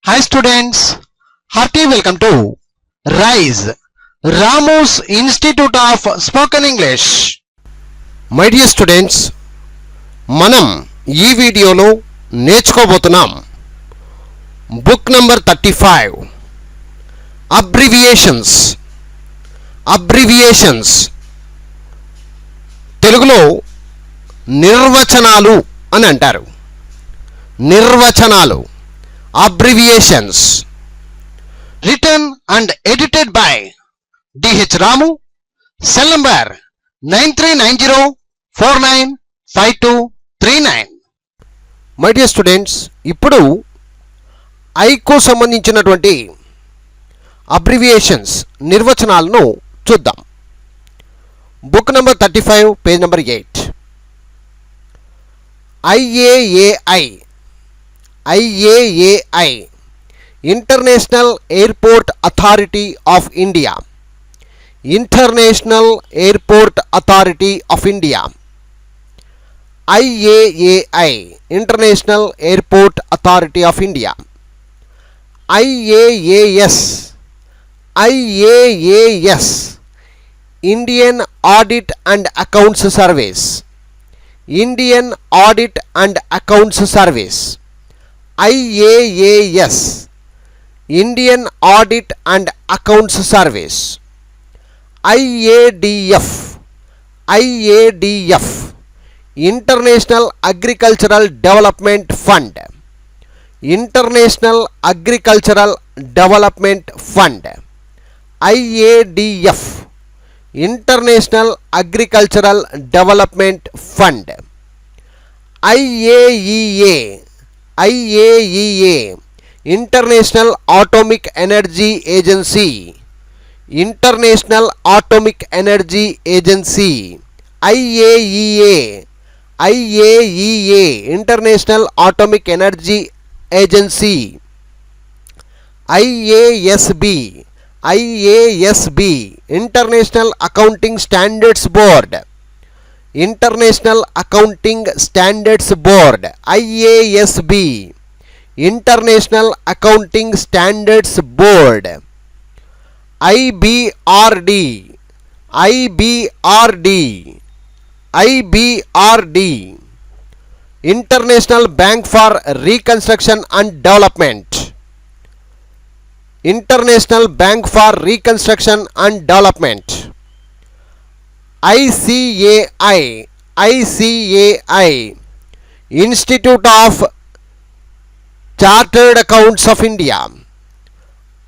Hi students, hearty welcome to RISE, Ramu's Institute of Spoken English. My dear students, మనం ఈ వీడియోలో నేర్చుకోబోతున్నాం book number 35 abbreviations తెలుగులో నిర్వచనాలు అని అంటారు. నిర్వచనాలు abbreviations. Written and edited by D.H. Ramu, cell number 9390495239. My dear students, ఇప్పుడు iQOO సంబంధించినటువంటి అబ్రివియేషన్స్ నిర్వచనాలను చూద్దాం. Book number 35 page number 8. IAAI International Airport Authority of India. International Airport Authority of India. IAAI International Airport Authority of India. IAAS Indian Audit and Accounts Service. Indian Audit and Accounts Service. IAAS Indian Audit and Accounts Service. IADF International Agricultural Development Fund. International Agricultural Development Fund. IADF International Agricultural Development Fund. IAEA International Atomic Energy Agency. International Atomic Energy Agency. IAEA International Atomic Energy Agency. IASB International Accounting Standards Board. International Accounting Standards Board. IASB International Accounting Standards Board. IBRD International Bank for Reconstruction and Development. International Bank for Reconstruction and Development. ICAI Institute of Chartered Accounts of India.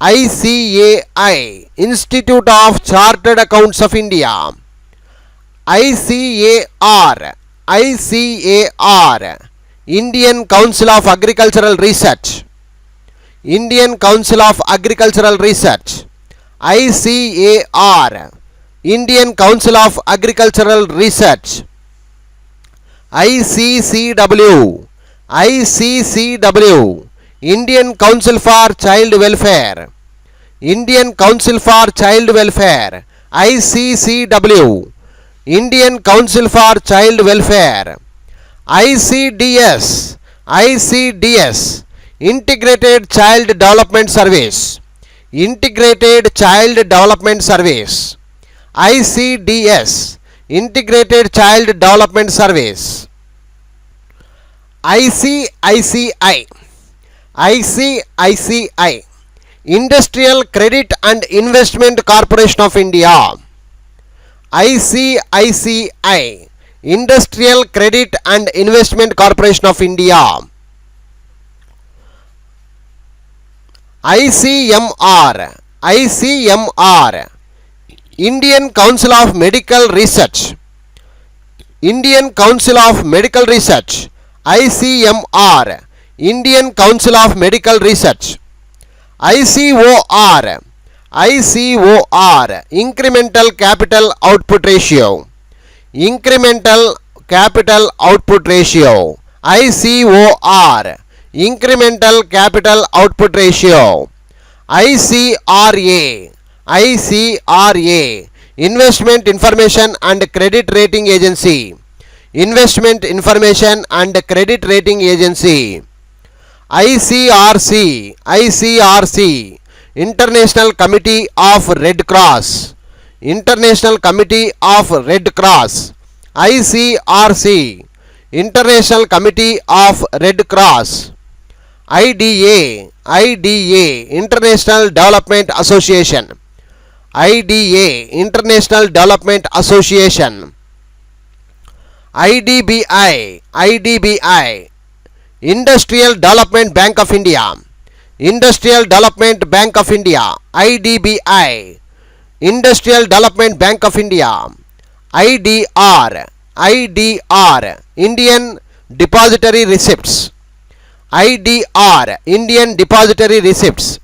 ICAI Institute of Chartered Accounts of India. ICAR Indian Council of Agricultural Research. Indian Council of Agricultural Research. ICAR Indian Council of Agricultural Research. ICCW Indian Council for Child Welfare. Indian Council for Child Welfare. ICCW Indian Council for Child Welfare. ICDS Integrated Child Development Service. Integrated Child Development Service. ICDS Integrated Child Development Service. ICICI Industrial Credit and Investment Corporation of India. ICICI Industrial Credit and Investment Corporation of India. ICMR Indian Council of Medical Research. Indian Council of Medical Research. ICMR Indian Council of Medical Research. ICOR Incremental Capital Output Ratio. Incremental Capital Output Ratio. ICOR Incremental Capital Output Ratio. ICRA Investment Information and Credit Rating Agency. Investment Information and Credit Rating Agency. ICRC, ICRC, International Committee of Red Cross, International Committee of Red Cross, ICRC, International Committee of Red Cross, IDA, IDA, International Development Association, IDA, International Development Association, IDBI, IDBI, Industrial Development Bank of India, Industrial Development Bank of India, IDBI, Industrial Development Bank of India, IDR, IDR, Indian Depository Receipts, IDR, Indian Depository Receipts,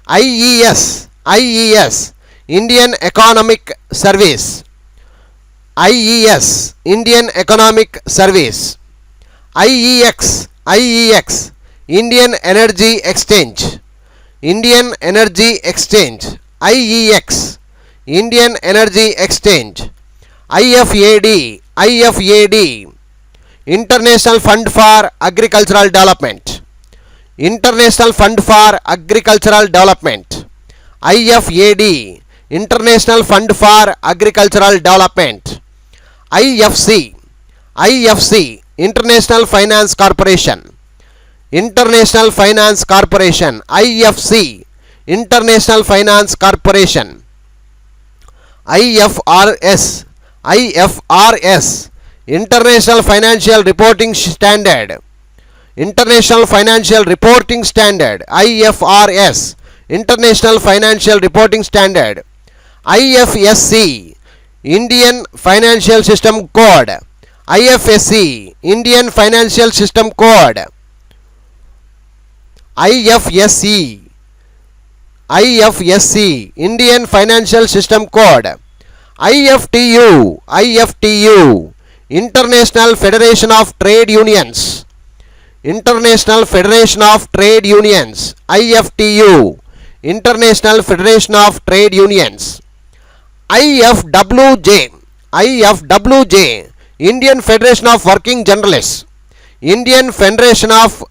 IES, IES, Indian Economic Service, IES, Indian Economic Service, IEX, IEX, Indian Energy Exchange, Indian Energy Exchange, IEX, Indian Energy Exchange, IFAD, IFAD, International Fund for Agricultural Development, International Fund for Agricultural Development, IFAD, International Fund for Agricultural Development, IFC, IFC, International Finance Corporation, International Finance Corporation, IFC, International Finance Corporation, IFRS, IFRS, International Financial Reporting Standard, International Financial Reporting Standard, IFRS, International Financial Reporting Standard, IFSC, Indian Financial System Code, IFSC, Indian Financial System Code, IFSC, IFSC, Indian Financial System Code, IFTU, IFTU, International Federation of Trade Unions, International Federation of Trade Unions, IFTU, International Federation of Trade Unions, IFWJ, IFWJ, Indian Federation of Working Journalists, Indian Federation of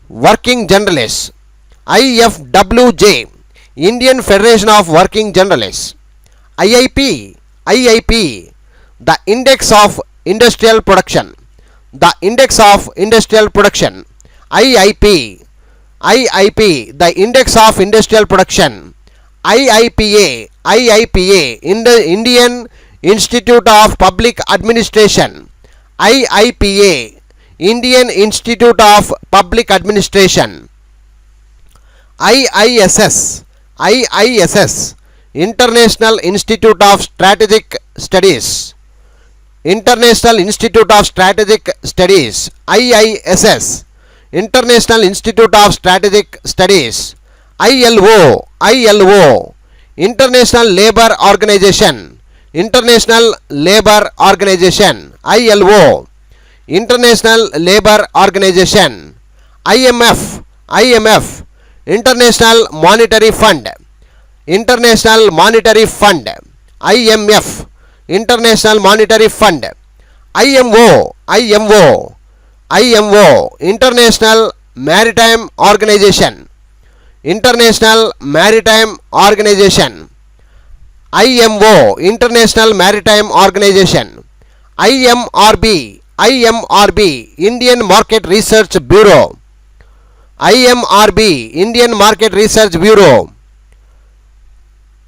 Working Journalists, IFWJ, Indian Federation of Working Journalists, IIP, IIP, the Index of Industrial Production, the Index of Industrial Production, IIP, IIP, the Index of Industrial Production, IIPA, IIPA, Indian Institute of Public Administration, IIPA, Indian Institute of Public Administration, IISS, IISS, International Institute of Strategic Studies, International Institute of Strategic Studies, IISS, International Institute of Strategic Studies, ILO, ILO, International Labour Organization, International Labour Organization, ILO, International Labour Organization, IMF, IMF, International Monetary Fund, International Monetary Fund, IMF, International Monetary Fund, IMO, IMO, IMO, International Maritime Organization, International Maritime Organization, IMO, International Maritime Organization, IMRB, IMRB, Indian Market Research Bureau, IMRB, Indian Market Research Bureau,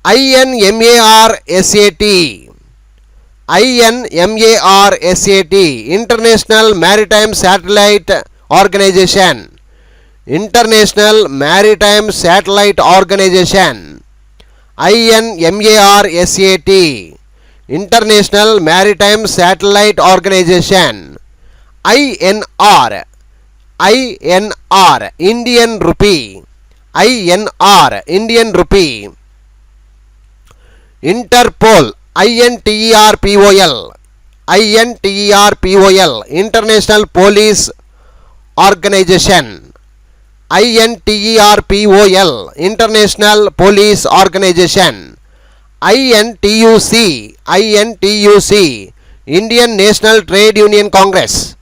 INMARSAT, INMARSAT, International Maritime Satellite Organization, International Maritime Satellite Organization, INMARSAT, International Maritime Satellite Organization, INR, INR, Indian Rupee, INR, Indian Rupee, Interpol, INTERPOL, INTERPOL, International Police Organization, INTERPOL, International Police Organization, INTUC, INTUC, Indian National Trade Union Congress,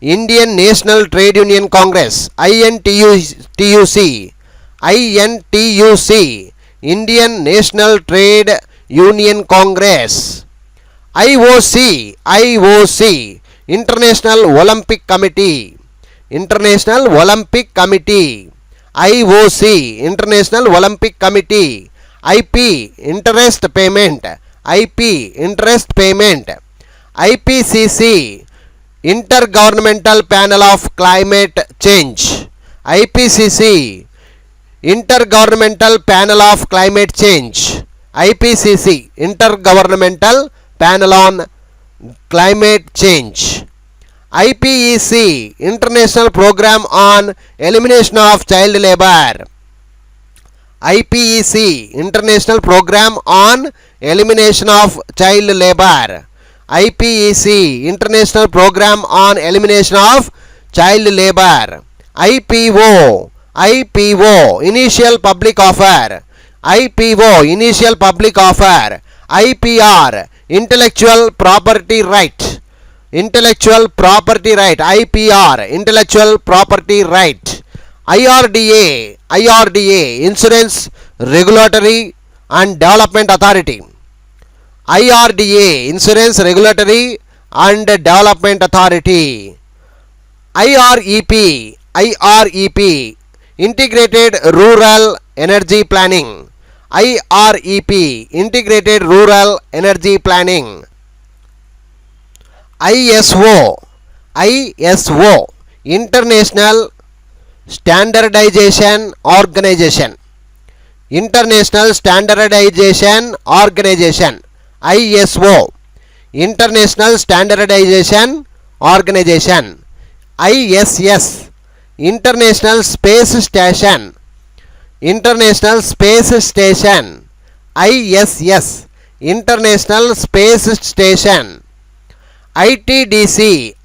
Indian National Trade Union Congress, INTUC, Indian National Trade Union Congress. IOC, International Olympic Committee, IOC, International Olympic Committee. IP, interest payment, IPCC, Intergovernmental Panel of Climate Change, IPCC, Intergovernmental Panel of Climate Change, IPCC, Intergovernmental Panel on Climate Change. IPEC, International Program on Elimination of Child Labor, IPEC, International Program on Elimination of Child Labor, IPEC, International Program on Elimination of Child Labor. IPO, Initial Public Offer, IPR, Intellectual Property Right, IPR, Intellectual Property Right. IRDA, Insurance Regulatory and Development Authority, IRDA, Insurance Regulatory and Development Authority. IREP, Integrated Rural Energy Planning, IREP, Integrated Rural Energy Planning. ISO, International Standardization Organization, International Standardization Organization, ISO, International Standardization Organization. ISS, International Space Station, ISS, International Space Station. ITDC,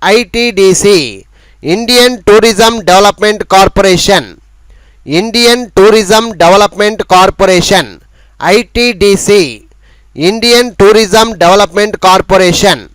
Indian Tourism Development Corporation, ITDC, Indian Tourism Development Corporation.